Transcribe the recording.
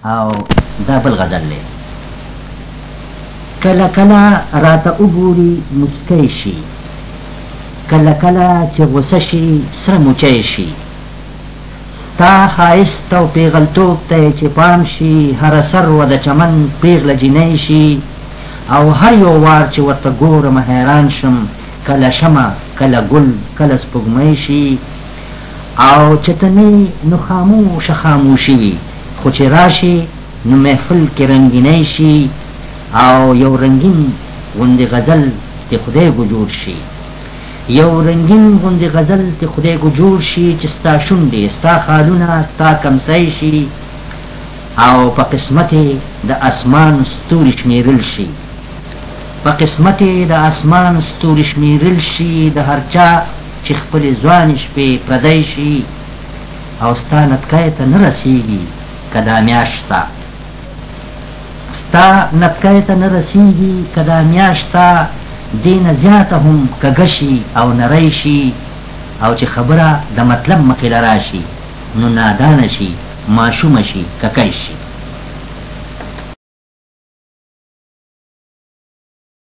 او دا بل غزل دی. کله کله راته وګوري مسکی شي، کله کله چې غوسه شي سره موچی شي، ستا ښایست او پیغلتوب ته چې پام شي، هره سروه د چمن پیغله جینۍ شي، او هر یو وار چې ورته ګورم حیران شم، کله شمه کله ګل کله سپوږمۍ شي، او چتنی نو خاموشه خاموشي وي، خو چې راشي نو محفل کې رنګینۍ شي، او یو رنګین غوندې غزل د خدای ګو جوړ شي، یو رنګین غوندې غزل د خدای ګو جوړ شي، چې ستا شونډې ستا خالونه ستا کمسی شي، او په قسمت د اسمان ستوري شمیرل شي، په قسمت د اسمان ستوري شمیرل شي، د هر چا چې خپلې ځوانې شپې پردی شي، او ستا نتکۍ ته نه رسیږي که دا میاشت ستا، ستا نتکۍ ته نه رسیږي که دا میاشت ستا، دې نه زیاته هم کږه شي او نری شي، او چې خبره د مطلب مخې له راشي نو نادانه شي ماشومه شي ککی شي.